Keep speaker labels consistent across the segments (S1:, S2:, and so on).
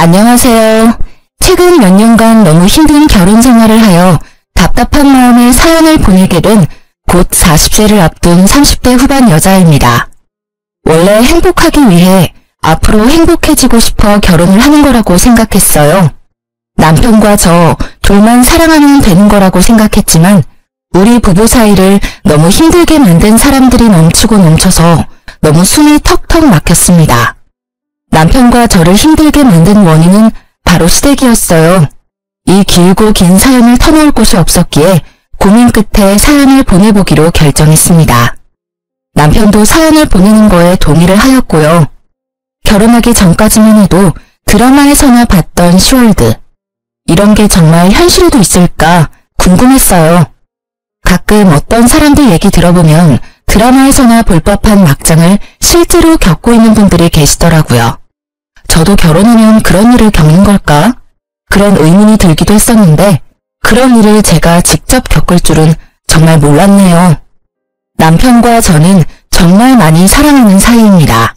S1: 안녕하세요. 최근 몇 년간 너무 힘든 결혼 생활을 하여 답답한 마음에 사연을 보내게 된 곧 40세를 앞둔 30대 후반 여자입니다. 원래 행복하기 위해 앞으로 행복해지고 싶어 결혼을 하는 거라고 생각했어요. 남편과 저 둘만 사랑하면 되는 거라고 생각했지만 우리 부부 사이를 너무 힘들게 만든 사람들이 넘치고 넘쳐서 너무 숨이 턱턱 막혔습니다. 남편과 저를 힘들게 만든 원인은 바로 시댁이었어요. 이 길고 긴 사연을 터놓을 곳이 없었기에 고민 끝에 사연을 보내보기로 결정했습니다. 남편도 사연을 보내는 거에 동의를 하였고요. 결혼하기 전까지만 해도 드라마에서나 봤던 시월드. 이런 게 정말 현실에도 있을까 궁금했어요. 가끔 어떤 사람들 얘기 들어보면 드라마에서나 볼 법한 막장을 실제로 겪고 있는 분들이 계시더라고요. 저도 결혼하면 그런 일을 겪는 걸까? 그런 의문이 들기도 했었는데 그런 일을 제가 직접 겪을 줄은 정말 몰랐네요. 남편과 저는 정말 많이 사랑하는 사이입니다.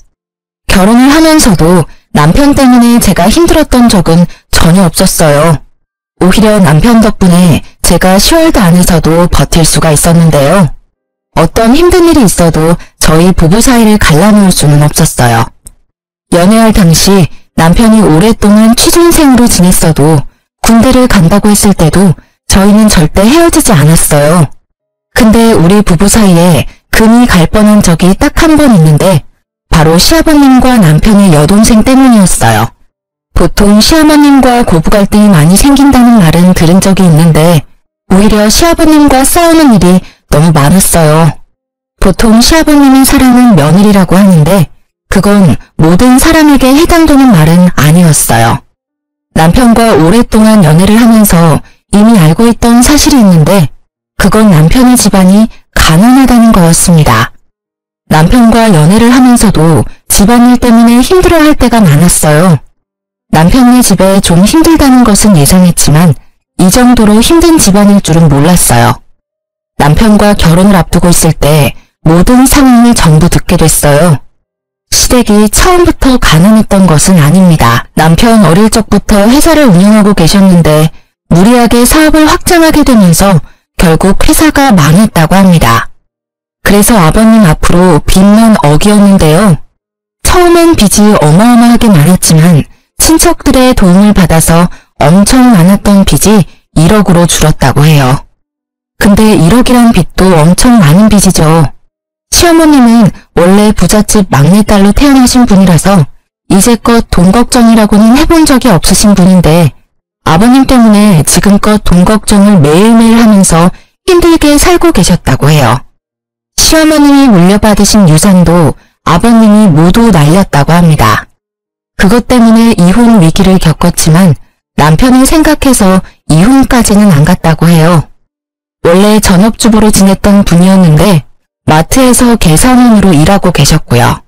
S1: 결혼을 하면서도 남편 때문에 제가 힘들었던 적은 전혀 없었어요. 오히려 남편 덕분에 제가 시월드 안에서도 버틸 수가 있었는데요. 어떤 힘든 일이 있어도 저희 부부 사이를 갈라놓을 수는 없었어요. 연애할 당시 남편이 오랫동안 취준생으로 지냈어도 군대를 간다고 했을 때도 저희는 절대 헤어지지 않았어요. 근데 우리 부부 사이에 금이 갈 뻔한 적이 딱 한 번 있는데 바로 시아버님과 남편의 여동생 때문이었어요. 보통 시어머님과 고부 갈등이 많이 생긴다는 말은 들은 적이 있는데 오히려 시아버님과 싸우는 일이 너무 많았어요. 보통 시아버님의 사랑은 며느리라고 하는데 그건 모든 사람에게 해당되는 말은 아니었어요. 남편과 오랫동안 연애를 하면서 이미 알고 있던 사실이 있는데 그건 남편의 집안이 가난하다는 거였습니다. 남편과 연애를 하면서도 집안일 때문에 힘들어할 때가 많았어요. 남편네 집에 좀 힘들다는 것은 예상했지만 이 정도로 힘든 집안일 줄은 몰랐어요. 남편과 결혼을 앞두고 있을 때 모든 상황을 전부 듣게 됐어요. 시댁이 처음부터 가난했던 것은 아닙니다. 남편 어릴 적부터 회사를 운영하고 계셨는데 무리하게 사업을 확장하게 되면서 결국 회사가 망했다고 합니다. 그래서 아버님 앞으로 빚만 억이었는데요. 처음엔 빚이 어마어마하게 많았지만 친척들의 도움을 받아서 엄청 많았던 빚이 1억으로 줄었다고 해요. 근데 1억이란 빚도 엄청 많은 빚이죠. 시어머님은 원래 부잣집 막내딸로 태어나신 분이라서 이제껏 돈 걱정이라고는 해본 적이 없으신 분인데 아버님 때문에 지금껏 돈 걱정을 매일매일 하면서 힘들게 살고 계셨다고 해요. 시어머님이 물려받으신 유산도 아버님이 모두 날렸다고 합니다. 그것 때문에 이혼 위기를 겪었지만 남편을 생각해서 이혼까지는 안 갔다고 해요. 원래 전업주부로 지냈던 분이었는데 마트에서 계산원으로 일하고 계셨고요.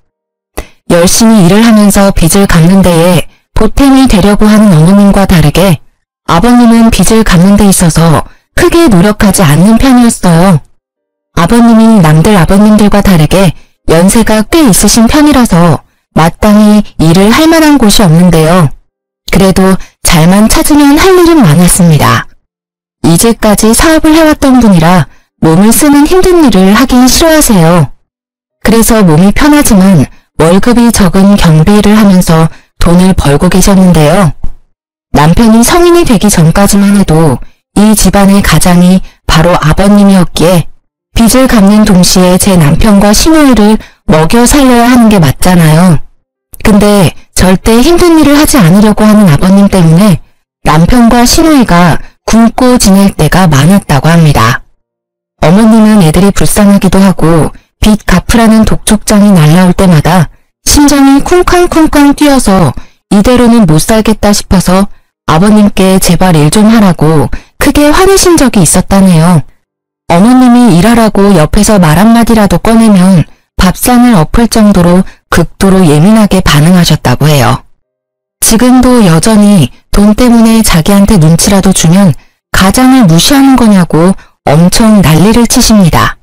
S1: 열심히 일을 하면서 빚을 갚는 데에 보탬이 되려고 하는 어머님과 다르게 아버님은 빚을 갚는 데 있어서 크게 노력하지 않는 편이었어요. 아버님이 남들 아버님들과 다르게 연세가 꽤 있으신 편이라서 마땅히 일을 할 만한 곳이 없는데요. 그래도 잘만 찾으면 할 일은 많았습니다. 이제까지 사업을 해왔던 분이라 몸을 쓰는 힘든 일을 하긴 싫어하세요. 그래서 몸이 편하지만 월급이 적은 경비 일을 하면서 돈을 벌고 계셨는데요. 남편이 성인이 되기 전까지만 해도 이 집안의 가장이 바로 아버님이었기에 빚을 갚는 동시에 제 남편과 시누이를 먹여 살려야 하는 게 맞잖아요. 근데 절대 힘든 일을 하지 않으려고 하는 아버님 때문에 남편과 시누이가 굶고 지낼 때가 많았다고 합니다. 어머님은 애들이 불쌍하기도 하고 빚 갚으라는 독촉장이 날라올 때마다 심장이 쿵쾅쿵쾅 뛰어서 이대로는 못 살겠다 싶어서 아버님께 제발 일 좀 하라고 크게 화내신 적이 있었다네요. 어머님이 일하라고 옆에서 말 한마디라도 꺼내면 밥상을 엎을 정도로 극도로 예민하게 반응하셨다고 해요. 지금도 여전히 돈 때문에 자기한테 눈치라도 주면 가장을 무시하는 거냐고 엄청 난리를 치십니다.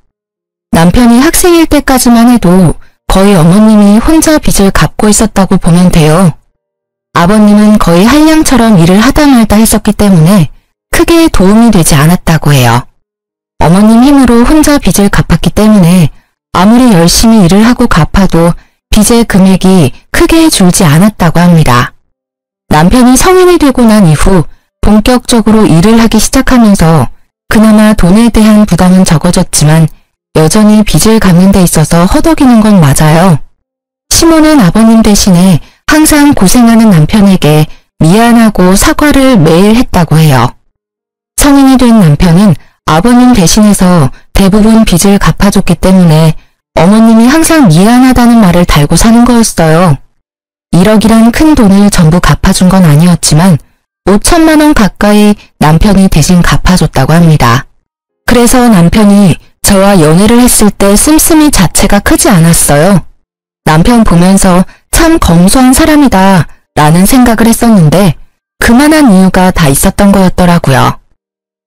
S1: 남편이 학생일 때까지만 해도 거의 어머님이 혼자 빚을 갚고 있었다고 보면 돼요. 아버님은 거의 한량처럼 일을 하다 말다 했었기 때문에 크게 도움이 되지 않았다고 해요. 어머님 힘으로 혼자 빚을 갚았기 때문에 아무리 열심히 일을 하고 갚아도 빚의 금액이 크게 줄지 않았다고 합니다. 남편이 성인이 되고 난 이후 본격적으로 일을 하기 시작하면서 그나마 돈에 대한 부담은 적어졌지만 여전히 빚을 갚는 데 있어서 허덕이는 건 맞아요. 시모는 아버님 대신에 항상 고생하는 남편에게 미안하고 사과를 매일 했다고 해요. 성인이 된 남편은 아버님 대신해서 대부분 빚을 갚아줬기 때문에 어머님이 항상 미안하다는 말을 달고 사는 거였어요. 1억이란 큰 돈을 전부 갚아준 건 아니었지만 5천만 원 가까이 남편이 대신 갚아줬다고 합니다. 그래서 남편이 저와 연애를 했을 때 씀씀이 자체가 크지 않았어요. 남편 보면서 참 검소한 사람이다 라는 생각을 했었는데 그만한 이유가 다 있었던 거였더라고요.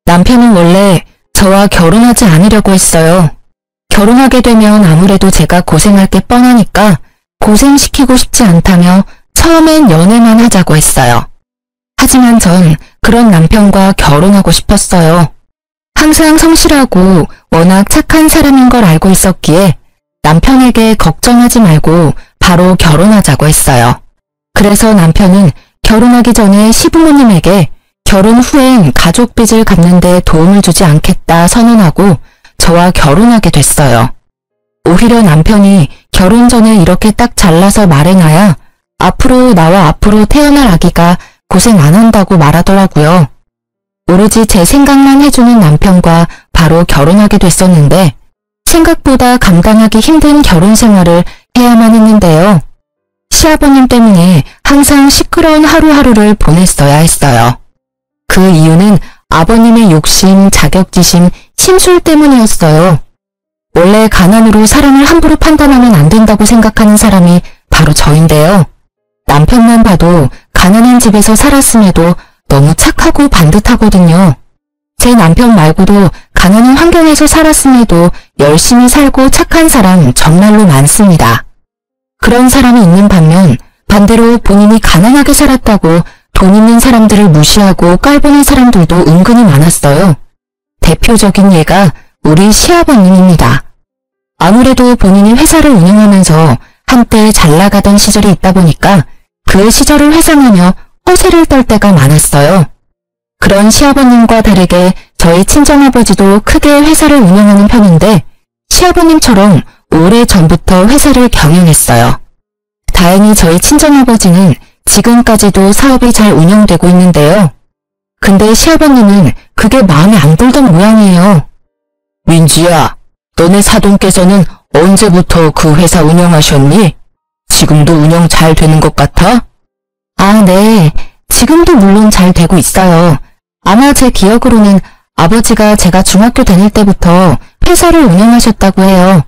S1: 남편은 원래 저와 결혼하지 않으려고 했어요. 결혼하게 되면 아무래도 제가 고생할 게 뻔하니까 고생시키고 싶지 않다며 처음엔 연애만 하자고 했어요. 하지만 전 그런 남편과 결혼하고 싶었어요. 항상 성실하고 워낙 착한 사람인 걸 알고 있었기에 남편에게 걱정하지 말고 바로 결혼하자고 했어요. 그래서 남편은 결혼하기 전에 시부모님에게 결혼 후엔 가족 빚을 갚는 데 도움을 주지 않겠다 선언하고 저와 결혼하게 됐어요. 오히려 남편이 결혼 전에 이렇게 딱 잘라서 말해놔야 앞으로 나와 앞으로 태어날 아기가 고생 안 한다고 말하더라고요. 오로지 제 생각만 해주는 남편과 바로 결혼하게 됐었는데 생각보다 감당하기 힘든 결혼 생활을 해야만 했는데요. 시아버님 때문에 항상 시끄러운 하루하루를 보냈어야 했어요. 그 이유는 아버님의 욕심, 자격지심, 심술 때문이었어요. 원래 가난으로 사람을 함부로 판단하면 안 된다고 생각하는 사람이 바로 저인데요. 남편만 봐도 가난한 집에서 살았음에도 너무 착하고 반듯하거든요. 제 남편 말고도 가난한 환경에서 살았음에도 열심히 살고 착한 사람 정말로 많습니다. 그런 사람이 있는 반면 반대로 본인이 가난하게 살았다고 돈 있는 사람들을 무시하고 깔보는 사람들도 은근히 많았어요. 대표적인 예가 우리 시아버님입니다. 아무래도 본인이 회사를 운영하면서 한때 잘 나가던 시절이 있다 보니까 그 시절을 회상하며 허세를 떨 때가 많았어요. 그런 시아버님과 다르게 저희 친정아버지도 크게 회사를 운영하는 편인데 시아버님처럼 오래전부터 회사를 경영했어요. 다행히 저희 친정아버지는 지금까지도 사업이 잘 운영되고 있는데요. 근데 시아버님은 그게 마음에 안 들던 모양이에요. 민지야, 너네 사돈께서는 언제부터 그 회사 운영하셨니? 지금도 운영 잘 되는 것 같아? 아, 네. 지금도 물론 잘 되고 있어요. 아마 제 기억으로는 아버지가 제가 중학교 다닐 때부터 회사를 운영하셨다고 해요.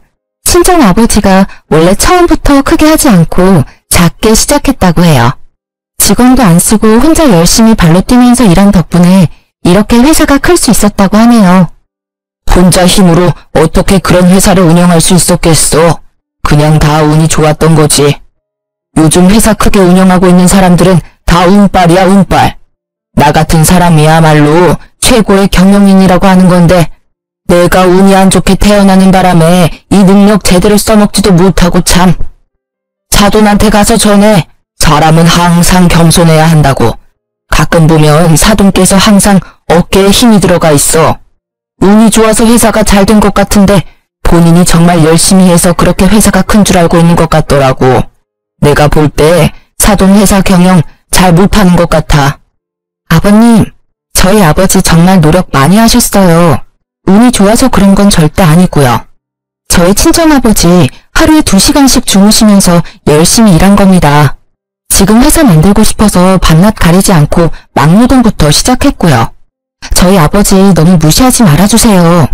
S1: 친정 아버지가 원래 처음부터 크게 하지 않고 작게 시작했다고 해요. 직원도 안 쓰고 혼자 열심히 발로 뛰면서 일한 덕분에 이렇게 회사가 클 수 있었다고 하네요. 혼자 힘으로 어떻게 그런 회사를 운영할 수 있었겠어? 그냥 다 운이 좋았던 거지. 요즘 회사 크게 운영하고 있는 사람들은 다 운빨이야, 운빨. 나 같은 사람이야말로 최고의 경영인이라고 하는 건데 내가 운이 안 좋게 태어나는 바람에 이 능력 제대로 써먹지도 못하고 참. 사돈한테 가서 전해. 사람은 항상 겸손해야 한다고. 가끔 보면 사돈께서 항상 어깨에 힘이 들어가 있어. 운이 좋아서 회사가 잘 된 것 같은데 본인이 정말 열심히 해서 그렇게 회사가 큰 줄 알고 있는 것 같더라고. 내가 볼 때 사돈 회사 경영 잘 못하는 것 같아. 아버님, 저희 아버지 정말 노력 많이 하셨어요. 운이 좋아서 그런 건 절대 아니고요. 저희 친정아버지 하루에 2시간씩 주무시면서 열심히 일한 겁니다. 지금 회사 만들고 싶어서 밤낮 가리지 않고 막노동부터 시작했고요. 저희 아버지 너무 무시하지 말아주세요.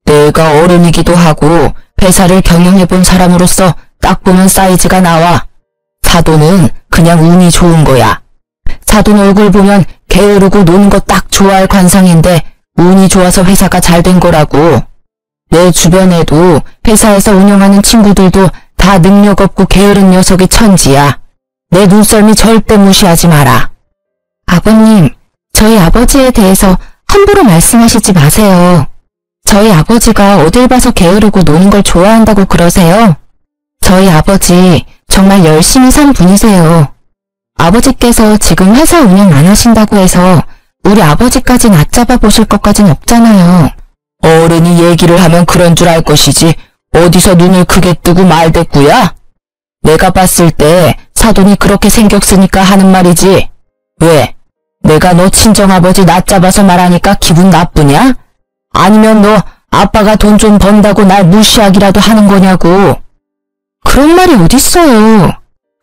S1: 내가 어른이기도 하고 회사를 경영해본 사람으로서 딱 보면 사이즈가 나와. 사돈은 그냥 운이 좋은 거야. 사돈 얼굴 보면 게으르고 노는 거 딱 좋아할 관상인데 운이 좋아서 회사가 잘 된 거라고. 내 주변에도 회사에서 운영하는 친구들도 다 능력 없고 게으른 녀석이 천지야. 내 눈썰미 절대 무시하지 마라. 아버님, 저희 아버지에 대해서 함부로 말씀하시지 마세요. 저희 아버지가 어딜 봐서 게으르고 노는 걸 좋아한다고 그러세요? 저희 아버지 정말 열심히 산 분이세요. 아버지께서 지금 회사 운영 안 하신다고 해서 우리 아버지까지 낮잡아 보실 것까진 없잖아요. 어른이 얘기를 하면 그런 줄 알 것이지 어디서 눈을 크게 뜨고 말대꾸야? 내가 봤을 때 사돈이 그렇게 생격 쓰니까 하는 말이지. 왜? 내가 너 친정아버지 낮잡아서 말하니까 기분 나쁘냐? 아니면 너 아빠가 돈 좀 번다고 날 무시하기라도 하는 거냐고. 그런 말이 어딨어요.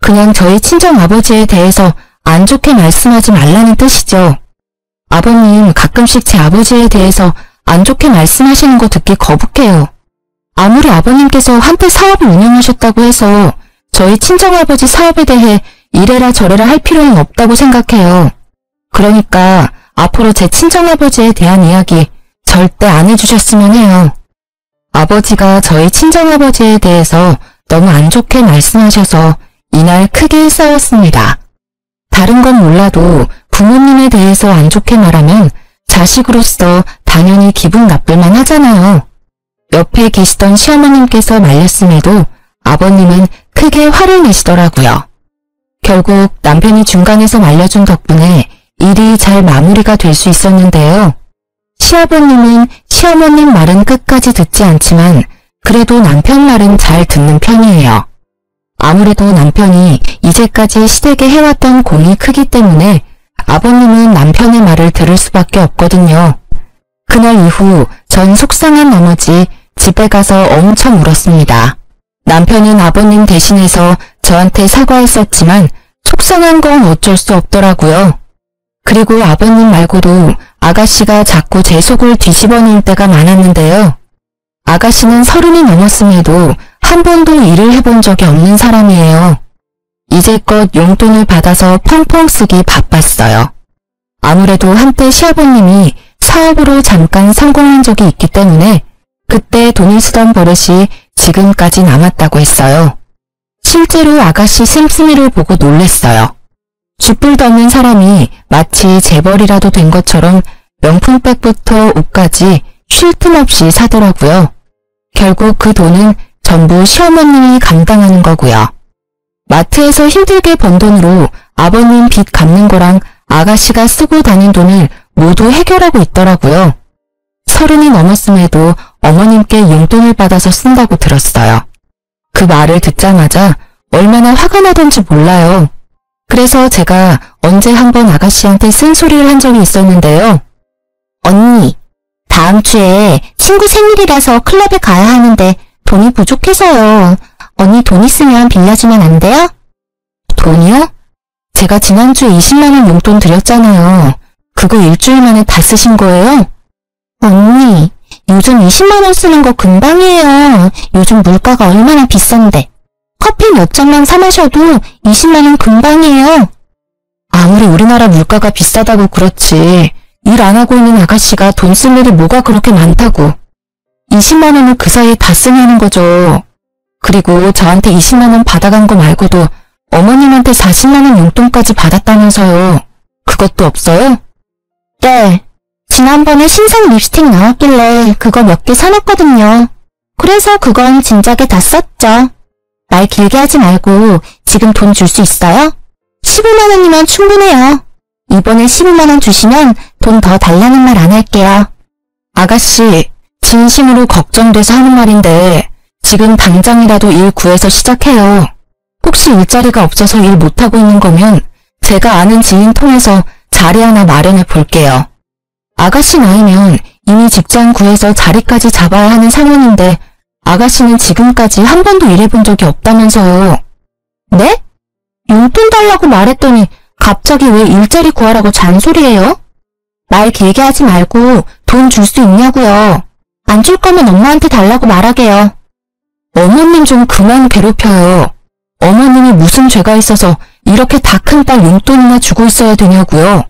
S1: 그냥 저희 친정아버지에 대해서 안 좋게 말씀하지 말라는 뜻이죠. 아버님 가끔씩 제 아버지에 대해서 안 좋게 말씀하시는 거 듣기 거북해요. 아무리 아버님께서 한때 사업을 운영하셨다고 해서 저희 친정아버지 사업에 대해 이래라 저래라 할 필요는 없다고 생각해요. 그러니까 앞으로 제 친정아버지에 대한 이야기 절대 안 해주셨으면 해요. 아버지가 저희 친정아버지에 대해서 너무 안 좋게 말씀하셔서 이날 크게 싸웠습니다. 다른 건 몰라도 부모님에 대해서 안 좋게 말하면 자식으로서 당연히 기분 나쁠만 하잖아요. 옆에 계시던 시어머님께서 말렸음에도 아버님은 크게 화를 내시더라고요. 결국 남편이 중간에서 말려준 덕분에 일이 잘 마무리가 될 수 있었는데요. 시아버님은 시어머님 말은 끝까지 듣지 않지만 그래도 남편 말은 잘 듣는 편이에요. 아무래도 남편이 이제까지 시댁에 해왔던 공이 크기 때문에 아버님은 남편의 말을 들을 수밖에 없거든요. 그날 이후 전 속상한 나머지 집에 가서 엄청 울었습니다. 남편은 아버님 대신해서 저한테 사과했었지만 속상한 건 어쩔 수 없더라고요. 그리고 아버님 말고도 아가씨가 자꾸 제 속을 뒤집어 놓을 때가 많았는데요. 아가씨는 30이 넘었음에도 한 번도 일을 해본 적이 없는 사람이에요. 이제껏 용돈을 받아서 펑펑 쓰기 바빴어요. 아무래도 한때 시아버님이 사업으로 잠깐 성공한 적이 있기 때문에 그때 돈을 쓰던 버릇이 지금까지 남았다고 했어요. 실제로 아가씨 씀씀이를 보고 놀랬어요. 쥐뿔도 없는 사람이 마치 재벌이라도 된 것처럼 명품백부터 옷까지 쉴 틈 없이 사더라고요. 결국 그 돈은 전부 시어머님이 감당하는 거고요. 마트에서 힘들게 번 돈으로 아버님 빚 갚는 거랑 아가씨가 쓰고 다닌 돈을 모두 해결하고 있더라고요. 30이 넘었음에도 어머님께 용돈을 받아서 쓴다고 들었어요. 그 말을 듣자마자 얼마나 화가 나던지 몰라요. 그래서 제가 언제 한번 아가씨한테 쓴소리를 한 적이 있었는데요. 언니, 다음 주에 친구 생일이라서 클럽에 가야 하는데 돈이 부족해서요. 언니 돈 있으면 빌려주면 안 돼요? 돈이요? 제가 지난주에 20만 원 용돈 드렸잖아요. 그거 일주일 만에 다 쓰신 거예요? 언니, 요즘 20만 원 쓰는 거 금방이에요. 요즘 물가가 얼마나 비싼데. 커피 몇 잔만 사 마셔도 20만 원 금방이에요. 아무리 우리나라 물가가 비싸다고 그렇지 일 안 하고 있는 아가씨가 돈 쓸 일이 뭐가 그렇게 많다고. 20만 원을 그 사이에 다 쓰냐는 거죠. 그리고 저한테 20만 원 받아간 거 말고도 어머님한테 40만 원 용돈까지 받았다면서요. 그것도 없어요? 네. 지난번에 신상 립스틱 나왔길래 그거 몇 개 사놨거든요. 그래서 그건 진작에 다 썼죠. 말 길게 하지 말고 지금 돈 줄 수 있어요? 15만 원이면 충분해요. 이번에 15만 원 주시면 돈 더 달라는 말 안 할게요. 아가씨, 진심으로 걱정돼서 하는 말인데 지금 당장이라도 일 구해서 시작해요. 혹시 일자리가 없어서 일 못하고 있는 거면 제가 아는 지인 통해서 자리 하나 마련해 볼게요. 아가씨 나이면 이미 직장 구해서 자리까지 잡아야 하는 상황인데 아가씨는 지금까지 한 번도 일해본 적이 없다면서요. 네? 용돈 달라고 말했더니 갑자기 왜 일자리 구하라고 잔소리해요? 말 길게 하지 말고 돈 줄 수 있냐고요. 안 줄 거면 엄마한테 달라고 말하게요. 어머님 좀 그만 괴롭혀요. 어머님이 무슨 죄가 있어서 이렇게 다 큰 딸 용돈이나 주고 있어야 되냐고요.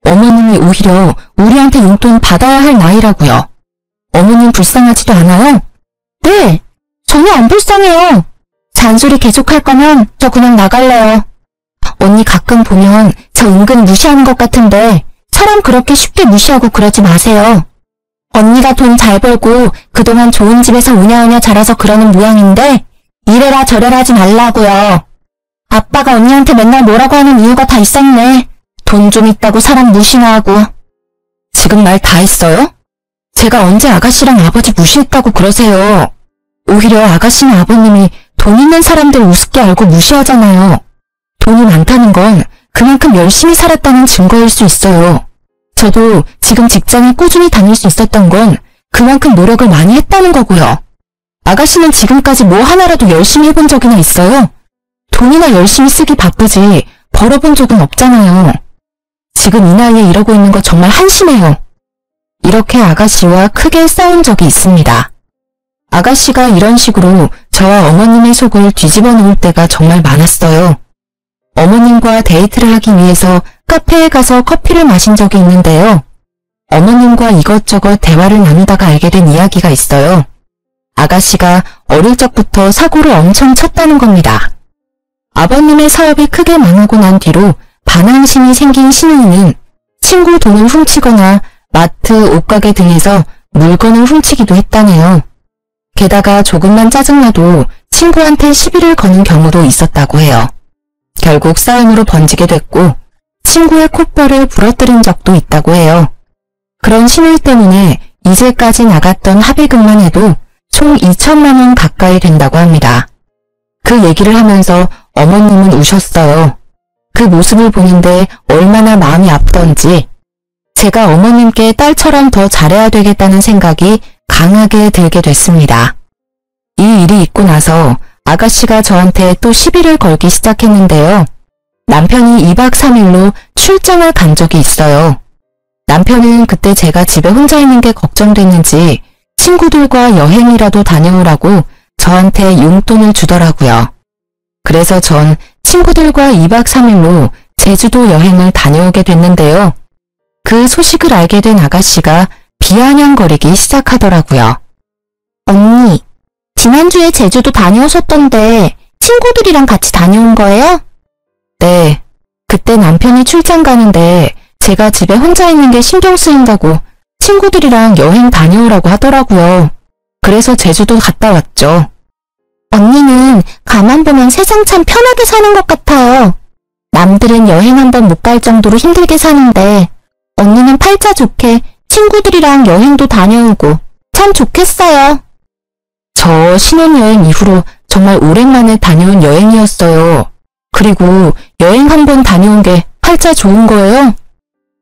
S1: 어머님이 오히려 우리한테 용돈 받아야 할 나이라고요. 어머님 불쌍하지도 않아요? 네, 전혀 안 불쌍해요. 잔소리 계속할 거면 저 그냥 나갈래요. 언니 가끔 보면 저 은근 무시하는 것 같은데 사람 그렇게 쉽게 무시하고 그러지 마세요. 언니가 돈 잘 벌고 그동안 좋은 집에서 우냐우냐 자라서 그러는 모양인데 이래라 저래라 하지 말라고요. 아빠가 언니한테 맨날 뭐라고 하는 이유가 다 있었네. 돈 좀 있다고 사람 무시나 하고. 지금 말 다 했어요? 제가 언제 아가씨랑 아버지 무시했다고 그러세요. 오히려 아가씨는 아버님이 돈 있는 사람들 우습게 알고 무시하잖아요. 돈이 많다는 건 그만큼 열심히 살았다는 증거일 수 있어요. 저도 지금 직장에 꾸준히 다닐 수 있었던 건 그만큼 노력을 많이 했다는 거고요. 아가씨는 지금까지 뭐 하나라도 열심히 해본 적이나 있어요? 돈이나 열심히 쓰기 바쁘지 벌어본 적은 없잖아요. 지금 이 나이에 이러고 있는 거 정말 한심해요. 이렇게 아가씨와 크게 싸운 적이 있습니다. 아가씨가 이런 식으로 저와 어머님의 속을 뒤집어 놓을 때가 정말 많았어요. 어머님과 데이트를 하기 위해서 카페에 가서 커피를 마신 적이 있는데요. 어머님과 이것저것 대화를 나누다가 알게 된 이야기가 있어요. 아가씨가 어릴 적부터 사고를 엄청 쳤다는 겁니다. 아버님의 사업이 크게 망하고 난 뒤로 반항심이 생긴 신우이는 친구 돈을 훔치거나 마트, 옷가게 등에서 물건을 훔치기도 했다네요. 게다가 조금만 짜증나도 친구한테 시비를 거는 경우도 있었다고 해요. 결국 싸움으로 번지게 됐고 친구의 콧뼈를 부러뜨린 적도 있다고 해요. 그런 신우이 때문에 이제까지 나갔던 합의금만 해도 총 2천만 원 가까이 된다고 합니다. 그 얘기를 하면서 어머님은 우셨어요. 그 모습을 보는데 얼마나 마음이 아프던지 제가 어머님께 딸처럼 더 잘해야 되겠다는 생각이 강하게 들게 됐습니다. 이 일이 있고 나서 아가씨가 저한테 또 시비를 걸기 시작했는데요. 남편이 2박 3일로 출장을 간 적이 있어요. 남편은 그때 제가 집에 혼자 있는 게 걱정됐는지 친구들과 여행이라도 다녀오라고 저한테 용돈을 주더라고요. 그래서 전 친구들과 2박 3일로 제주도 여행을 다녀오게 됐는데요. 그 소식을 알게 된 아가씨가 비아냥거리기 시작하더라고요. 언니, 지난주에 제주도 다녀오셨던데 친구들이랑 같이 다녀온 거예요? 네, 그때 남편이 출장 가는데 제가 집에 혼자 있는 게 신경 쓰인다고 친구들이랑 여행 다녀오라고 하더라고요. 그래서 제주도 갔다 왔죠. 언니는 가만 보면 세상 참 편하게 사는 것 같아요. 남들은 여행 한 번 못 갈 정도로 힘들게 사는데 언니는 팔자 좋게 친구들이랑 여행도 다녀오고 참 좋겠어요. 저 신혼여행 이후로 정말 오랜만에 다녀온 여행이었어요. 그리고 여행 한 번 다녀온 게 팔자 좋은 거예요?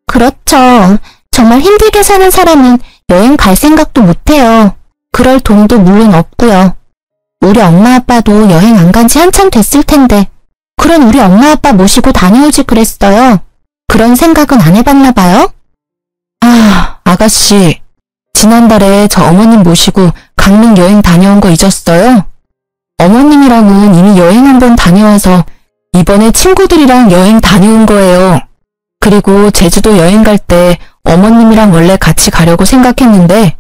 S1: 그렇죠. 정말 힘들게 사는 사람은 여행 갈 생각도 못해요. 그럴 돈도 물론 없고요. 우리 엄마 아빠도 여행 안 간 지 한참 됐을 텐데 그런 우리 엄마 아빠 모시고 다녀오지 그랬어요. 그런 생각은 안 해봤나 봐요? 아, 아가씨. 지난달에 저 어머님 모시고 강릉 여행 다녀온 거 잊었어요? 어머님이랑은 이미 여행 한 번 다녀와서 이번에 친구들이랑 여행 다녀온 거예요. 그리고 제주도 여행 갈 때 어머님이랑 원래 같이 가려고 생각했는데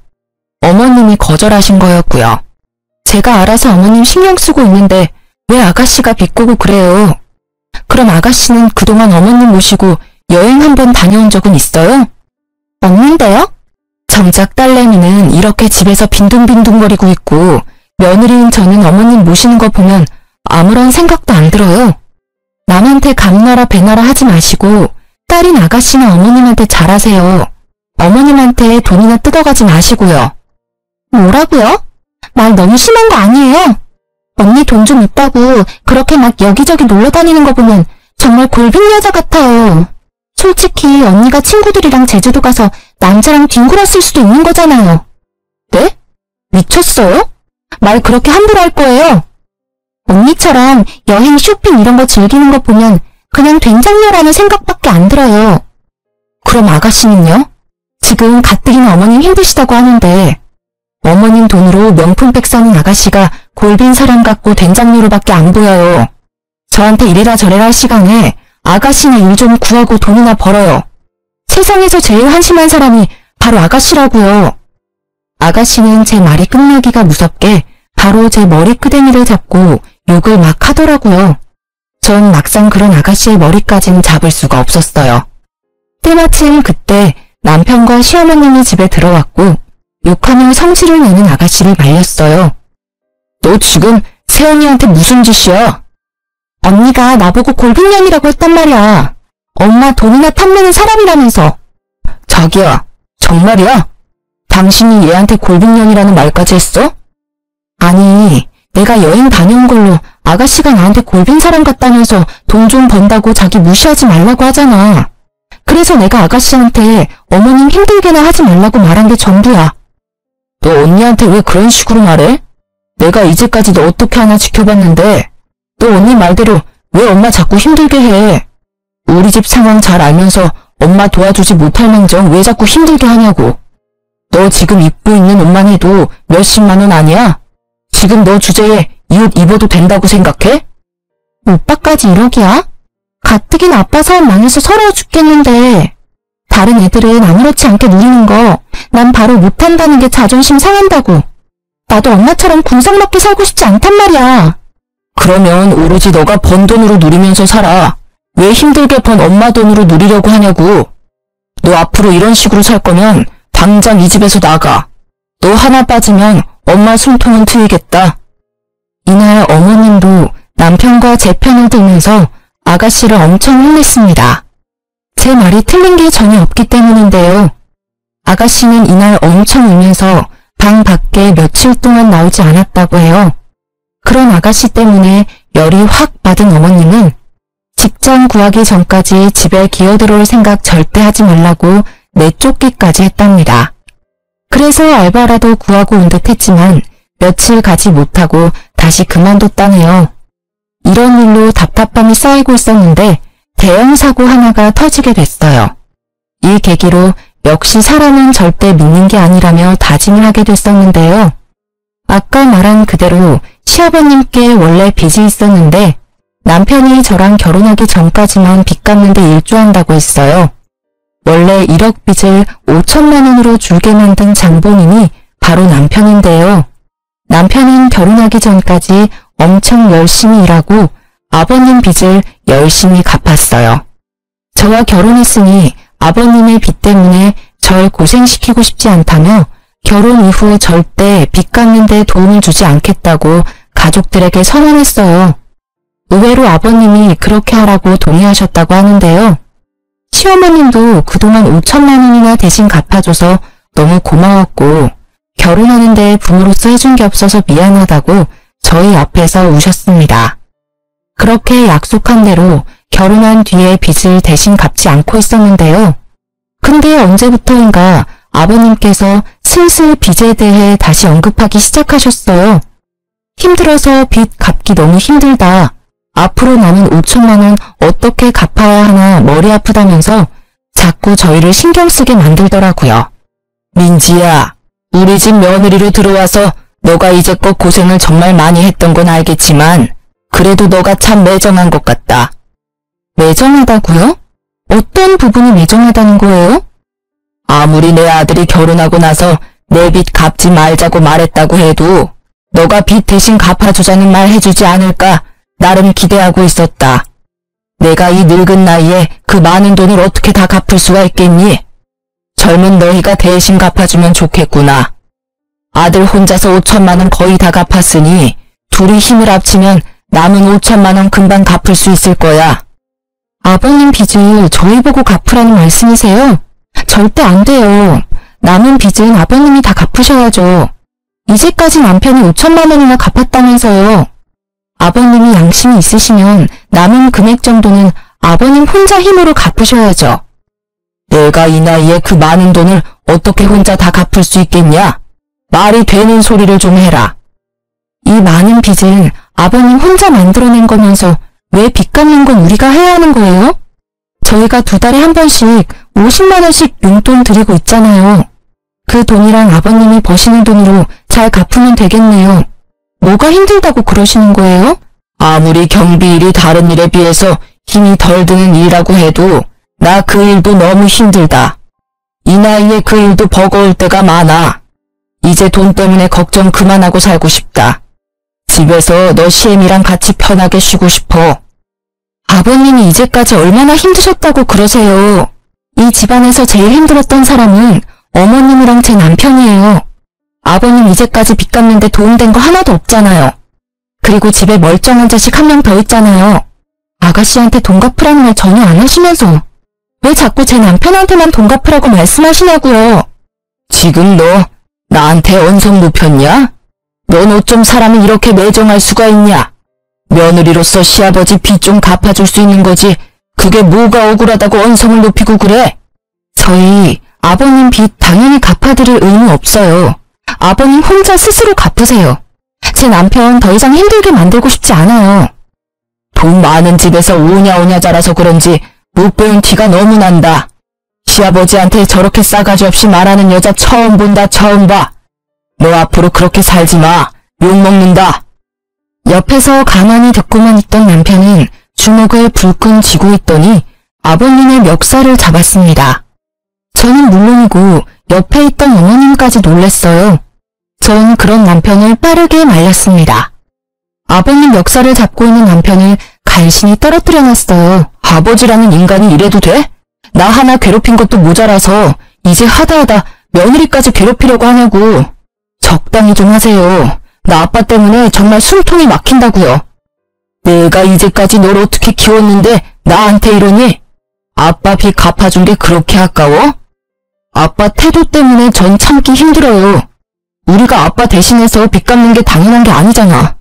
S1: 어머님이 거절하신 거였고요. 제가 알아서 어머님 신경 쓰고 있는데 왜 아가씨가 비꼬고 그래요? 그럼 아가씨는 그동안 어머님 모시고 여행 한 번 다녀온 적은 있어요? 없는데요? 정작 딸내미는 이렇게 집에서 빈둥빈둥거리고 있고 며느리인 저는 어머님 모시는 거 보면 아무런 생각도 안 들어요. 남한테 감나라 배나라 하지 마시고 딸인 아가씨나 어머님한테 잘하세요. 어머님한테 돈이나 뜯어가지 마시고요. 뭐라고요? 말 너무 심한 거 아니에요? 언니 돈 좀 있다고 그렇게 막 여기저기 놀러 다니는 거 보면 정말 골빈 여자 같아요. 솔직히 언니가 친구들이랑 제주도 가서 남자랑 뒹굴었을 수도 있는 거잖아요. 네? 미쳤어요? 말 그렇게 함부로 할 거예요? 언니처럼 여행, 쇼핑 이런 거 즐기는 거 보면 그냥 된장녀라는 생각밖에 안 들어요. 그럼 아가씨는요? 지금 가뜩이나 어머님 힘드시다고 하는데 어머님 돈으로 명품백 사는 아가씨가 골빈 사람 같고 된장녀로밖에 안 보여요. 저한테 이래라 저래라 할 시간에 아가씨나 일 좀 구하고 돈이나 벌어요. 세상에서 제일 한심한 사람이 바로 아가씨라고요. 아가씨는 제 말이 끝나기가 무섭게 바로 제 머리끄댕이를 잡고 욕을 막 하더라고요. 전 막상 그런 아가씨의 머리까지는 잡을 수가 없었어요. 때마침 그때 남편과 시어머님이 집에 들어왔고 욕하며 성질을 내는 아가씨를 말렸어요. 너 지금 새언니한테 무슨 짓이야? 언니가 나보고 골빈년이라고 했단 말이야. 엄마 돈이나 탐내는 사람이라면서. 자기야, 정말이야? 당신이 얘한테 골빈년이라는 말까지 했어? 아니, 내가 여행 다녀온 걸로 아가씨가 나한테 골빈 사람 같다면서 돈 좀 번다고 자기 무시하지 말라고 하잖아. 그래서 내가 아가씨한테 어머님 힘들게나 하지 말라고 말한 게 전부야. 너 언니한테 왜 그런 식으로 말해? 내가 이제까지 너 어떻게 하나 지켜봤는데 너 언니 말대로 왜 엄마 자꾸 힘들게 해? 우리 집 상황 잘 알면서 엄마 도와주지 못할 망정 왜 자꾸 힘들게 하냐고. 너 지금 입고 있는 옷만 해도 몇십만 원 아니야? 지금 너 주제에 이 옷 입어도 된다고 생각해? 오빠까지 1억이야? 가뜩이나 아빠 사업 망해서 서러워 죽겠는데 다른 애들은 아무렇지 않게 누리는 거 난 바로 못한다는 게 자존심 상한다고. 나도 엄마처럼 궁상맞게 살고 싶지 않단 말이야. 그러면 오로지 너가 번 돈으로 누리면서 살아. 왜 힘들게 번 엄마 돈으로 누리려고 하냐고. 너 앞으로 이런 식으로 살 거면 당장 이 집에서 나가. 너 하나 빠지면 엄마 숨통은 트이겠다. 이날 어머님도 남편과 제 편을 들면서 아가씨를 엄청 혼냈습니다. 제 말이 틀린 게 전혀 없기 때문인데요. 아가씨는 이날 엄청 울면서 방 밖에 며칠 동안 나오지 않았다고 해요. 그런 아가씨 때문에 열이 확 받은 어머님은 직장 구하기 전까지 집에 기어들어올 생각 절대 하지 말라고 내쫓기까지 했답니다. 그래서 알바라도 구하고 온 듯 했지만 며칠 가지 못하고 다시 그만뒀다네요. 이런 일로 답답함이 쌓이고 있었는데 대형 사고 하나가 터지게 됐어요. 이 계기로 역시 사람은 절대 믿는 게 아니라며 다짐을 하게 됐었는데요. 아까 말한 그대로 시아버님께 원래 빚이 있었는데 남편이 저랑 결혼하기 전까지만 빚 갚는데 일조한다고 했어요. 원래 1억 빚을 5천만 원으로 줄게 만든 장본인이 바로 남편인데요. 남편은 결혼하기 전까지 엄청 열심히 일하고 아버님 빚을 열심히 갚았어요. 저와 결혼했으니 아버님의 빚 때문에 절 고생시키고 싶지 않다며 결혼 이후 절대 빚 갚는 데 도움을 주지 않겠다고 가족들에게 선언했어요. 의외로 아버님이 그렇게 하라고 동의하셨다고 하는데요. 시어머님도 그동안 5천만 원이나 대신 갚아줘서 너무 고마웠고 결혼하는데 부모로서 해준 게 없어서 미안하다고 저희 앞에서 우셨습니다. 그렇게 약속한 대로 결혼한 뒤에 빚을 대신 갚지 않고 있었는데요. 근데 언제부터인가 아버님께서 슬슬 빚에 대해 다시 언급하기 시작하셨어요. 힘들어서 빚 갚기 너무 힘들다. 앞으로 남은 5천만 원 어떻게 갚아야 하나 머리 아프다면서 자꾸 저희를 신경 쓰게 만들더라고요. 민지야, 우리 집 며느리로 들어와서 너가 이제껏 고생을 정말 많이 했던 건 알겠지만 그래도 너가 참 매정한 것 같다. 매정하다고요? 어떤 부분이 매정하다는 거예요? 아무리 내 아들이 결혼하고 나서 내 빚 갚지 말자고 말했다고 해도 너가 빚 대신 갚아주자는 말 해주지 않을까 나름 기대하고 있었다. 내가 이 늙은 나이에 그 많은 돈을 어떻게 다 갚을 수가 있겠니? 젊은 너희가 대신 갚아주면 좋겠구나. 아들 혼자서 5천만 원 거의 다 갚았으니 둘이 힘을 합치면 남은 5천만 원 금방 갚을 수 있을 거야. 아버님 빚을 저희 보고 갚으라는 말씀이세요? 절대 안 돼요. 남은 빚은 아버님이 다 갚으셔야죠. 이제까지 남편이 5천만 원이나 갚았다면서요. 아버님이 양심이 있으시면 남은 금액 정도는 아버님 혼자 힘으로 갚으셔야죠. 내가 이 나이에 그 많은 돈을 어떻게 혼자 다 갚을 수 있겠냐? 말이 되는 소리를 좀 해라. 이 많은 빚은 아버님 혼자 만들어낸 거면서 왜 빚 갚는 건 우리가 해야 하는 거예요? 저희가 2달에 한 번씩 50만 원씩 용돈 드리고 있잖아요. 그 돈이랑 아버님이 버시는 돈으로 잘 갚으면 되겠네요. 뭐가 힘들다고 그러시는 거예요? 아무리 경비 일이 다른 일에 비해서 힘이 덜 드는 일이라고 해도 나 그 일도 너무 힘들다. 이 나이에 그 일도 버거울 때가 많아. 이제 돈 때문에 걱정 그만하고 살고 싶다. 집에서 너 시엠이랑 같이 편하게 쉬고 싶어. 아버님이 이제까지 얼마나 힘드셨다고 그러세요. 이 집안에서 제일 힘들었던 사람은 어머님이랑 제 남편이에요. 아버님 이제까지 빚 갚는데 도움된 거 하나도 없잖아요. 그리고 집에 멀쩡한 자식 한 명 더 있잖아요. 아가씨한테 돈 갚으라는 말 전혀 안 하시면서 왜 자꾸 제 남편한테만 돈 갚으라고 말씀하시냐고요. 지금 너 나한테 언성 높였냐? 넌 어쩜 사람이 이렇게 매정할 수가 있냐? 며느리로서 시아버지 빚 좀 갚아줄 수 있는 거지. 그게 뭐가 억울하다고 언성을 높이고 그래? 저희 아버님 빚 당연히 갚아드릴 의무 없어요. 아버님 혼자 스스로 갚으세요. 제 남편 더 이상 힘들게 만들고 싶지 않아요. 돈 많은 집에서 오냐오냐 자라서 그런지 못 배운 티가 너무 난다. 시아버지한테 저렇게 싸가지 없이 말하는 여자 처음 본다, 처음 봐. 너 앞으로 그렇게 살지 마. 욕먹는다. 옆에서 가만히 듣고만 있던 남편은 주먹을 불끈 쥐고 있더니 아버님의 멱살을 잡았습니다. 저는 물론이고 옆에 있던 어머님까지 놀랐어요. 전 그런 남편을 빠르게 말렸습니다. 아버님 멱살을 잡고 있는 남편을 간신히 떨어뜨려 놨어요. 아버지라는 인간이 이래도 돼? 나 하나 괴롭힌 것도 모자라서 이제 하다하다 며느리까지 괴롭히려고 하냐고. 적당히 좀 하세요. 나 아빠 때문에 정말 숨통이 막힌다고요. 내가 이제까지 널 어떻게 키웠는데 나한테 이러니? 아빠 빚 갚아준 게 그렇게 아까워? 아빠 태도 때문에 전 참기 힘들어요. 우리가 아빠 대신해서 빚 갚는 게 당연한 게 아니잖아.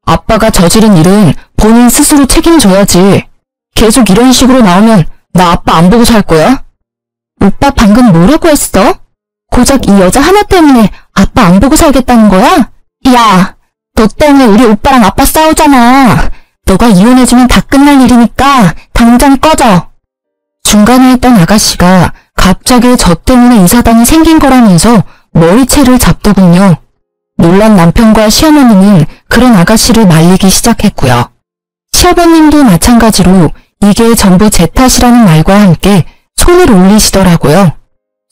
S1: 아빠가 저지른 일은 본인 스스로 책임져야지. 계속 이런 식으로 나오면 나 아빠 안 보고 살 거야? 오빠 방금 뭐라고 했어? 고작 이 여자 하나 때문에 아빠 안 보고 살겠다는 거야? 야, 너 때문에 우리 오빠랑 아빠 싸우잖아. 너가 이혼해주면 다 끝날 일이니까 당장 꺼져. 중간에 있던 아가씨가 갑자기 저 때문에 이 사단이 생긴 거라면서 머리채를 잡더군요. 놀란 남편과 시어머니는 그런 아가씨를 말리기 시작했고요. 시아버님도 마찬가지로 이게 전부 제 탓이라는 말과 함께 손을 올리시더라고요.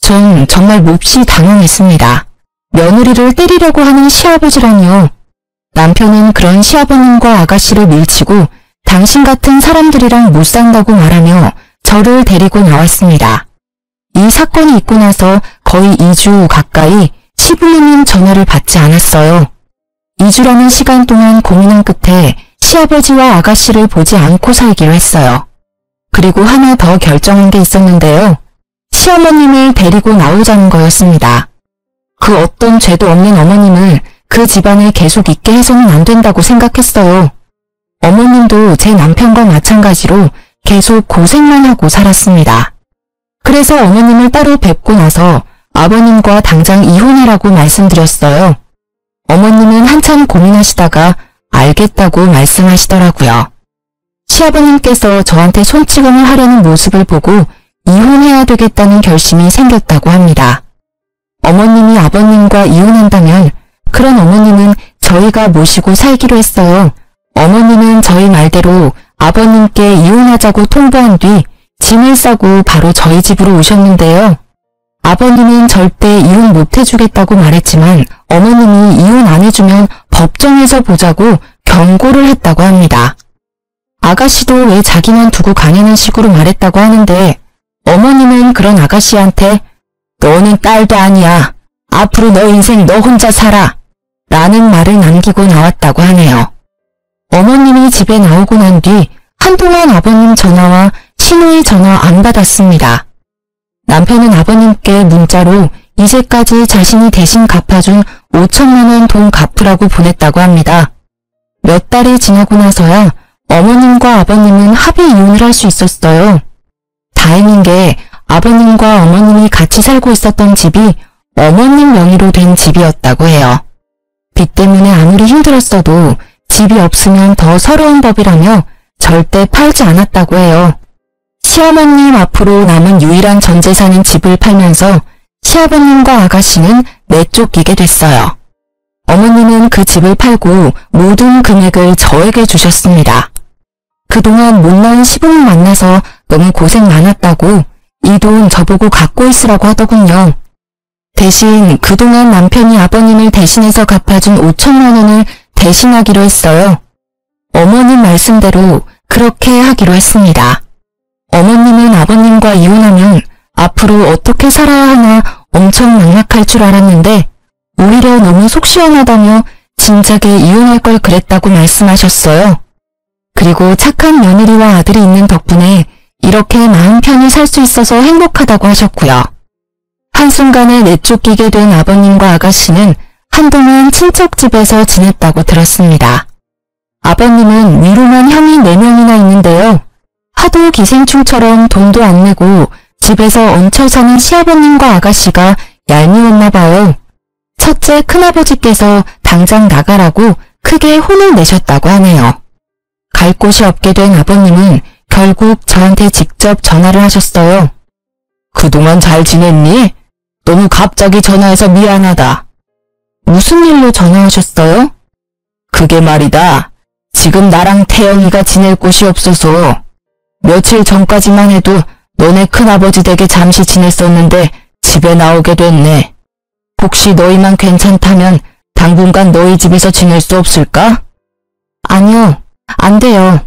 S1: 전 정말 몹시 당황했습니다. 며느리를 때리려고 하는 시아버지라니요. 남편은 그런 시아버님과 아가씨를 밀치고 당신 같은 사람들이랑 못 산다고 말하며 저를 데리고 나왔습니다. 이 사건이 있고 나서 거의 2주 가까이 시부모님 전화를 받지 않았어요. 2주라는 시간 동안 고민한 끝에 시아버지와 아가씨를 보지 않고 살기로 했어요. 그리고 하나 더 결정한 게 있었는데요. 시어머님을 데리고 나오자는 거였습니다. 그 어떤 죄도 없는 어머님을 그 집안에 계속 있게 해서는 안 된다고 생각했어요. 어머님도 제 남편과 마찬가지로 계속 고생만 하고 살았습니다. 그래서 어머님을 따로 뵙고 나서 아버님과 당장 이혼하라고 말씀드렸어요. 어머님은 한참 고민하시다가 알겠다고 말씀하시더라고요. 시아버님께서 저한테 손찌검을 하려는 모습을 보고 이혼해야 되겠다는 결심이 생겼다고 합니다. 어머님이 아버님과 이혼한다면 그런 어머님은 저희가 모시고 살기로 했어요. 어머님은 저희 말대로 아버님께 이혼하자고 통보한 뒤 짐을 싸고 바로 저희 집으로 오셨는데요. 아버님은 절대 이혼 못 해주겠다고 말했지만 어머님이 이혼 안 해주면 법정에서 보자고 경고를 했다고 합니다. 아가씨도 왜 자기만 두고 가냐는 식으로 말했다고 하는데 어머님은 그런 아가씨한테 너는 딸도 아니야. 앞으로 너 인생 너 혼자 살아. 라는 말을 남기고 나왔다고 하네요. 어머님이 집에 나오고 난 뒤 한동안 아버님 전화와 시누이 전화 안 받았습니다. 남편은 아버님께 문자로 이제까지 자신이 대신 갚아준 5천만 원 돈 갚으라고 보냈다고 합니다. 몇 달이 지나고 나서야 어머님과 아버님은 합의 이혼을 할 수 있었어요. 다행인 게 아버님과 어머님이 같이 살고 있었던 집이 어머님 명의로 된 집이었다고 해요. 빚 때문에 아무리 힘들었어도 집이 없으면 더 서러운 법이라며 절대 팔지 않았다고 해요. 시어머님 앞으로 남은 유일한 전 재산인 집을 팔면서 시아버님과 아가씨는 내쫓기게 됐어요. 어머님은 그 집을 팔고 모든 금액을 저에게 주셨습니다. 그동안 못난 시부모 만나서 너무 고생 많았다고 이 돈 저보고 갖고 있으라고 하더군요. 대신 그동안 남편이 아버님을 대신해서 갚아준 5천만 원을 대신하기로 했어요. 어머님 말씀대로 그렇게 하기로 했습니다. 어머님은 아버님과 이혼하면 앞으로 어떻게 살아야 하나 엄청 막막할 줄 알았는데 오히려 너무 속 시원하다며 진작에 이혼할 걸 그랬다고 말씀하셨어요. 그리고 착한 며느리와 아들이 있는 덕분에 이렇게 마음 편히 살 수 있어서 행복하다고 하셨고요. 한순간에 내쫓기게 된 아버님과 아가씨는 한동안 친척집에서 지냈다고 들었습니다. 아버님은 위로만 형이 4명이나 있는데요. 하도 기생충처럼 돈도 안 내고 집에서 얹혀 사는 시아버님과 아가씨가 얄미웠나 봐요. 첫째 큰아버지께서 당장 나가라고 크게 혼을 내셨다고 하네요. 갈 곳이 없게 된 아버님은 결국 저한테 직접 전화를 하셨어요. 그동안 잘 지냈니? 너무 갑자기 전화해서 미안하다. 무슨 일로 전화하셨어요? 그게 말이다. 지금 나랑 태영이가 지낼 곳이 없어서 며칠 전까지만 해도 너네 큰아버지 댁에 잠시 지냈었는데 집에 나오게 됐네. 혹시 너희만 괜찮다면 당분간 너희 집에서 지낼 수 없을까? 아니요, 안 돼요.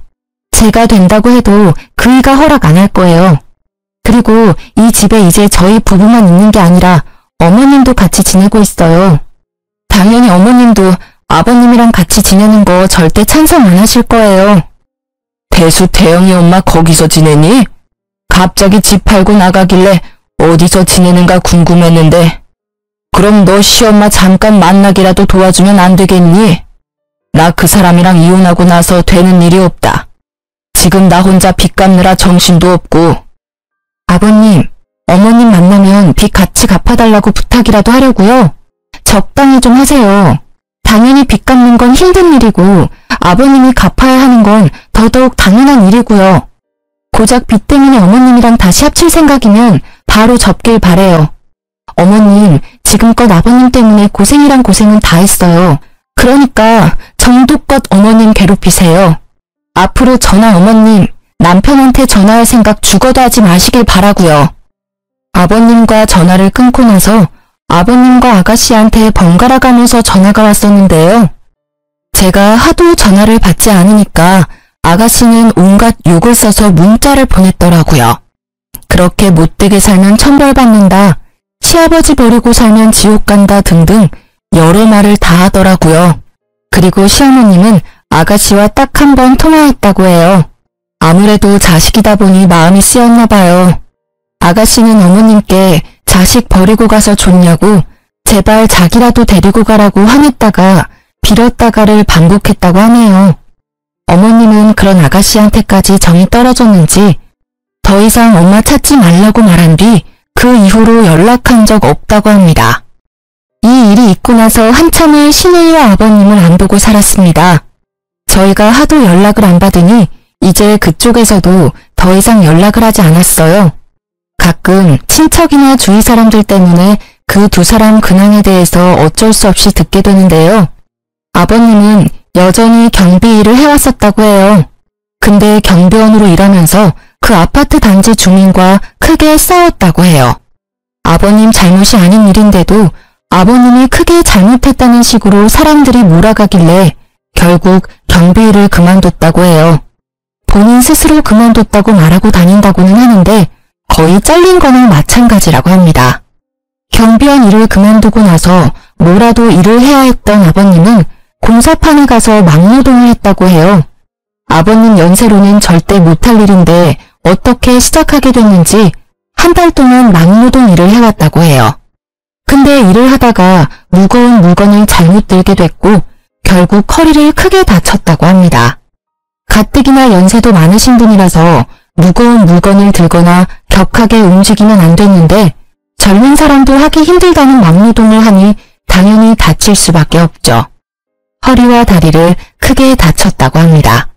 S1: 제가 된다고 해도 그이가 허락 안 할 거예요. 그리고 이 집에 이제 저희 부부만 있는 게 아니라 어머님도 같이 지내고 있어요. 당연히 어머님도 아버님이랑 같이 지내는 거 절대 찬성 안 하실 거예요. 대수 태영이 엄마 거기서 지내니? 갑자기 집 팔고 나가길래 어디서 지내는가 궁금했는데 그럼 너 시엄마 잠깐 만나기라도 도와주면 안 되겠니? 나 그 사람이랑 이혼하고 나서 되는 일이 없다. 지금 나 혼자 빚 갚느라 정신도 없고. 아버님, 어머님 만나면 빚 같이 갚아달라고 부탁이라도 하려고요. 적당히 좀 하세요. 당연히 빚 갚는 건 힘든 일이고 아버님이 갚아야 하는 건 더더욱 당연한 일이고요. 고작 빚 때문에 어머님이랑 다시 합칠 생각이면 바로 접길 바래요. 어머님, 지금껏 아버님 때문에 고생이란 고생은 다 했어요. 그러니까 정도껏 어머님 괴롭히세요. 앞으로 저나 어머님, 남편한테 전화할 생각 죽어도 하지 마시길 바라고요. 아버님과 전화를 끊고 나서 아버님과 아가씨한테 번갈아 가면서 전화가 왔었는데요. 제가 하도 전화를 받지 않으니까 아가씨는 온갖 욕을 써서 문자를 보냈더라고요. 그렇게 못되게 살면 천벌받는다, 시아버지 버리고 살면 지옥 간다 등등 여러 말을 다 하더라고요. 그리고 시어머님은 아가씨와 딱 한 번 통화했다고 해요. 아무래도 자식이다 보니 마음이 쓰였나 봐요. 아가씨는 어머님께 자식 버리고 가서 좋냐고 제발 자기라도 데리고 가라고 화냈다가 빌었다가를 반복했다고 하네요. 어머님은 그런 아가씨한테까지 정이 떨어졌는지 더 이상 엄마 찾지 말라고 말한 뒤 그 이후로 연락한 적 없다고 합니다. 이 일이 있고 나서 한참을 시누이와 아버님을 안 보고 살았습니다. 저희가 하도 연락을 안 받으니 이제 그쪽에서도 더 이상 연락을 하지 않았어요. 가끔 친척이나 주위 사람들 때문에 그 두 사람 근황에 대해서 어쩔 수 없이 듣게 되는데요. 아버님은 여전히 경비 일을 해왔었다고 해요. 근데 경비원으로 일하면서 그 아파트 단지 주민과 크게 싸웠다고 해요. 아버님 잘못이 아닌 일인데도 아버님이 크게 잘못했다는 식으로 사람들이 몰아가길래 결국 경비 일을 그만뒀다고 해요. 본인 스스로 그만뒀다고 말하고 다닌다고는 하는데 거의 잘린 거나 마찬가지라고 합니다. 경비원 일을 그만두고 나서 뭐라도 일을 해야 했던 아버님은 공사판에 가서 막노동을 했다고 해요. 아버님 연세로는 절대 못할 일인데 어떻게 시작하게 됐는지 한 달 동안 막노동 일을 해왔다고 해요. 근데 일을 하다가 무거운 물건을 잘못 들게 됐고 결국 허리를 크게 다쳤다고 합니다. 가뜩이나 연세도 많으신 분이라서 무거운 물건을 들거나 격하게 움직이면 안 됐는데 젊은 사람도 하기 힘들다는 막노동을 하니 당연히 다칠 수밖에 없죠. 허리와 다리를 크게 다쳤다고 합니다.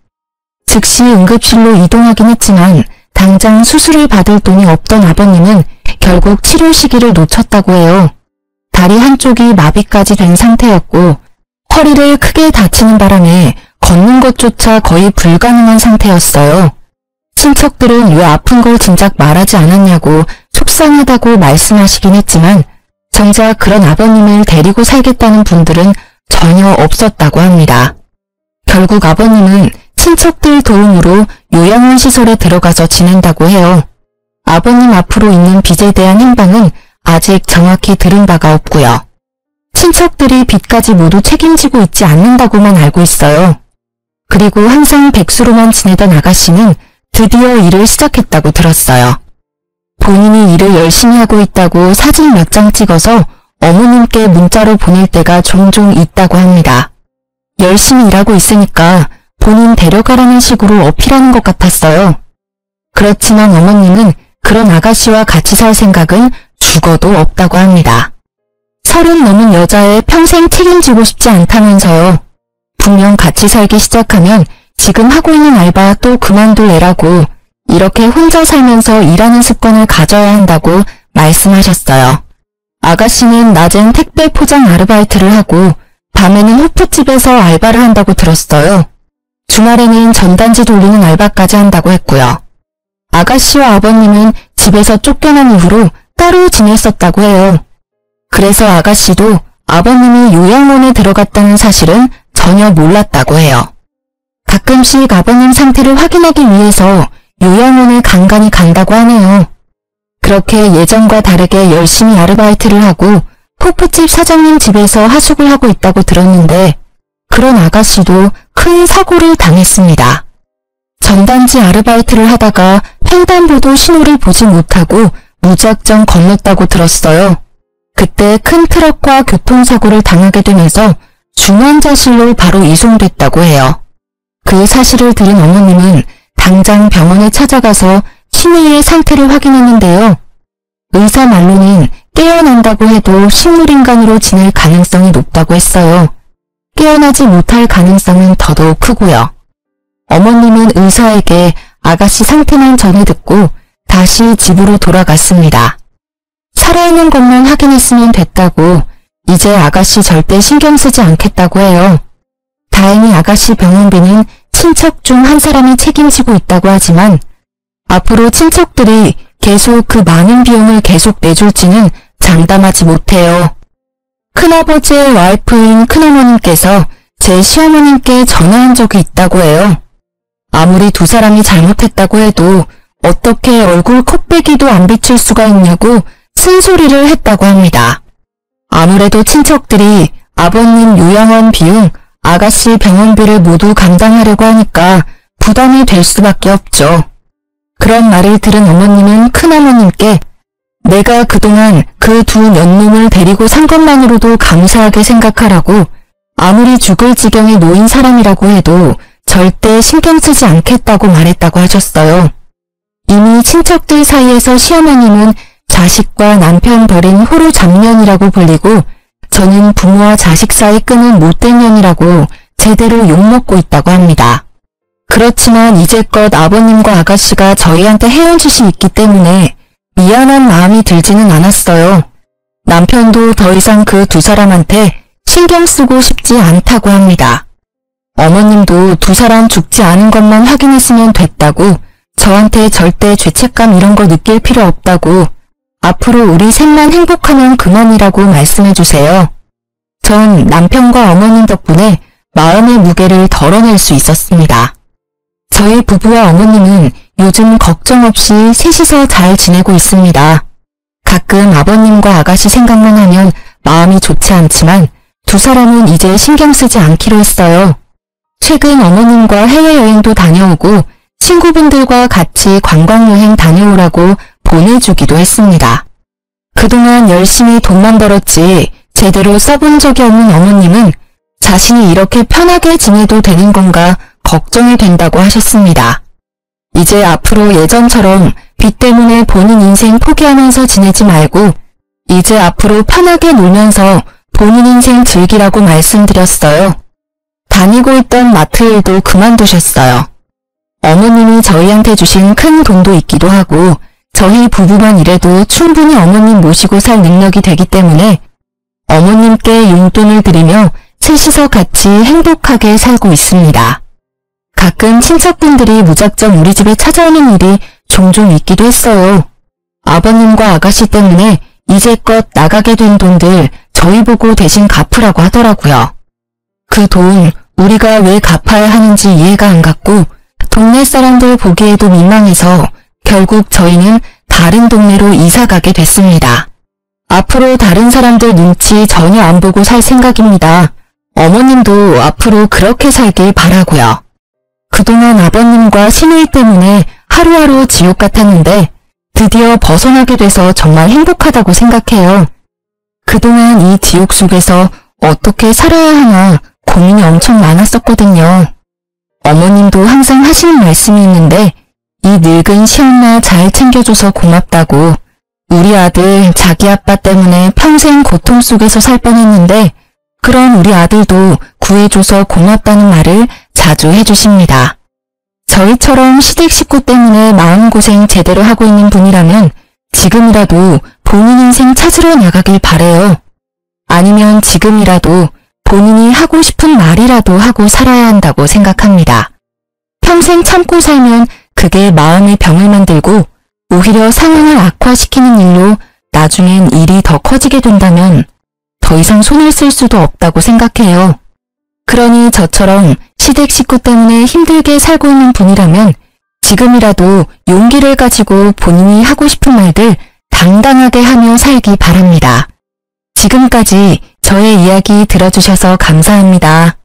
S1: 즉시 응급실로 이동하긴 했지만 당장 수술을 받을 돈이 없던 아버님은 결국 치료 시기를 놓쳤다고 해요. 다리 한쪽이 마비까지 된 상태였고 허리를 크게 다치는 바람에 걷는 것조차 거의 불가능한 상태였어요. 친척들은 왜 아픈 걸 진작 말하지 않았냐고 속상하다고 말씀하시긴 했지만 정작 그런 아버님을 데리고 살겠다는 분들은 전혀 없었다고 합니다. 결국 아버님은 친척들 도움으로 요양원 시설에 들어가서 지낸다고 해요. 아버님 앞으로 있는 빚에 대한 행방은 아직 정확히 들은 바가 없고요. 친척들이 빚까지 모두 책임지고 있지 않는다고만 알고 있어요. 그리고 항상 백수로만 지내던 아가씨는 드디어 일을 시작했다고 들었어요. 본인이 일을 열심히 하고 있다고 사진 몇 장 찍어서 어머님께 문자로 보낼 때가 종종 있다고 합니다. 열심히 일하고 있으니까 본인 데려가라는 식으로 어필하는 것 같았어요. 그렇지만 어머님은 그런 아가씨와 같이 살 생각은 죽어도 없다고 합니다. 30 넘은 여자애 평생 책임지고 싶지 않다면서요. 분명 같이 살기 시작하면 지금 하고 있는 알바 또 그만둘 애라고 이렇게 혼자 살면서 일하는 습관을 가져야 한다고 말씀하셨어요. 아가씨는 낮엔 택배 포장 아르바이트를 하고 밤에는 호프집에서 알바를 한다고 들었어요. 주말에는 전단지 돌리는 알바까지 한다고 했고요. 아가씨와 아버님은 집에서 쫓겨난 이후로 따로 지냈었다고 해요. 그래서 아가씨도 아버님이 요양원에 들어갔다는 사실은 전혀 몰랐다고 해요. 가끔씩 아버님 상태를 확인하기 위해서 요양원에 간간히 간다고 하네요. 그렇게 예전과 다르게 열심히 아르바이트를 하고 호프집 사장님 집에서 하숙을 하고 있다고 들었는데 그런 아가씨도 큰 사고를 당했습니다. 전단지 아르바이트를 하다가 횡단보도 신호를 보지 못하고 무작정 건넜다고 들었어요. 그때 큰 트럭과 교통사고를 당하게 되면서 중환자실로 바로 이송됐다고 해요. 그 사실을 들은 어머님은 당장 병원에 찾아가서 신우이의 상태를 확인했는데요. 의사 말로는 깨어난다고 해도 식물인간으로 지낼 가능성이 높다고 했어요. 깨어나지 못할 가능성은 더더욱 크고요. 어머님은 의사에게 아가씨 상태만 전해 듣고 다시 집으로 돌아갔습니다. 살아있는 것만 확인했으면 됐다고 이제 아가씨 절대 신경 쓰지 않겠다고 해요. 다행히 아가씨 병원비는 친척 중 한 사람이 책임지고 있다고 하지만 앞으로 친척들이 계속 그 많은 비용을 계속 내줄지는 장담하지 못해요. 큰아버지의 와이프인 큰어머님께서 제 시어머님께 전화한 적이 있다고 해요. 아무리 두 사람이 잘못했다고 해도 어떻게 얼굴 컵배기도 안 비칠 수가 있냐고 쓴소리를 했다고 합니다. 아무래도 친척들이 아버님 요양원 비용, 아가씨 병원비를 모두 감당하려고 하니까 부담이 될 수밖에 없죠. 그런 말을 들은 어머님은 큰어머님께 내가 그동안 그 두 년놈을 데리고 산 것만으로도 감사하게 생각하라고 아무리 죽을 지경에 놓인 사람이라고 해도 절대 신경 쓰지 않겠다고 말했다고 하셨어요. 이미 친척들 사이에서 시어머님은 자식과 남편 버린 호로 잡년이라고 불리고 저는 부모와 자식 사이 끈은 못된 년이라고 제대로 욕먹고 있다고 합니다. 그렇지만 이제껏 아버님과 아가씨가 저희한테 해온 짓이 있기 때문에 미안한 마음이 들지는 않았어요. 남편도 더 이상 그 두 사람한테 신경 쓰고 싶지 않다고 합니다. 어머님도 두 사람 죽지 않은 것만 확인했으면 됐다고 저한테 절대 죄책감 이런 거 느낄 필요 없다고 앞으로 우리 셋만 행복하면 그만이라고 말씀해주세요. 전 남편과 어머님 덕분에 마음의 무게를 덜어낼 수 있었습니다. 저희 부부와 어머님은 요즘 걱정 없이 셋이서 잘 지내고 있습니다. 가끔 아버님과 아가씨 생각만 하면 마음이 좋지 않지만 두 사람은 이제 신경 쓰지 않기로 했어요. 최근 어머님과 해외여행도 다녀오고 친구분들과 같이 관광여행 다녀오라고 보내주기도 했습니다. 그동안 열심히 돈만 벌었지 제대로 써본 적이 없는 어머님은 자신이 이렇게 편하게 지내도 되는 건가 걱정이 된다고 하셨습니다. 이제 앞으로 예전처럼 빚 때문에 본인 인생 포기하면서 지내지 말고 이제 앞으로 편하게 놀면서 본인 인생 즐기라고 말씀드렸어요. 다니고 있던 마트 일도 그만두셨어요. 어머님이 저희한테 주신 큰 돈도 있기도 하고 저희 부부만 일해도 충분히 어머님 모시고 살 능력이 되기 때문에 어머님께 용돈을 드리며 셋이서 같이 행복하게 살고 있습니다. 가끔 친척분들이 무작정 우리 집에 찾아오는 일이 종종 있기도 했어요. 아버님과 아가씨 때문에 이제껏 나가게 된 돈들 저희 보고 대신 갚으라고 하더라고요. 그 돈 우리가 왜 갚아야 하는지 이해가 안 갔고 동네 사람들 보기에도 민망해서 결국 저희는 다른 동네로 이사가게 됐습니다. 앞으로 다른 사람들 눈치 전혀 안 보고 살 생각입니다. 어머님도 앞으로 그렇게 살길 바라고요. 그동안 아버님과 시누이 때문에 하루하루 지옥 같았는데 드디어 벗어나게 돼서 정말 행복하다고 생각해요. 그동안 이 지옥 속에서 어떻게 살아야 하나 고민이 엄청 많았었거든요. 어머님도 항상 하시는 말씀이 있는데 이 늙은 시엄마 잘 챙겨줘서 고맙다고 우리 아들 자기 아빠 때문에 평생 고통 속에서 살 뻔했는데 그런 우리 아들도 구해줘서 고맙다는 말을 자주 해주십니다. 저희처럼 시댁 식구 때문에 마음고생 제대로 하고 있는 분이라면 지금이라도 본인 인생 찾으러 나가길 바래요. 아니면 지금이라도 본인이 하고 싶은 말이라도 하고 살아야 한다고 생각합니다. 평생 참고 살면 그게 마음의 병을 만들고 오히려 상황을 악화시키는 일로 나중엔 일이 더 커지게 된다면 더 이상 손을 쓸 수도 없다고 생각해요. 그러니 저처럼 시댁 식구 때문에 힘들게 살고 있는 분이라면 지금이라도 용기를 가지고 본인이 하고 싶은 말들 당당하게 하며 살기 바랍니다. 지금까지 저의 이야기 들어주셔서 감사합니다.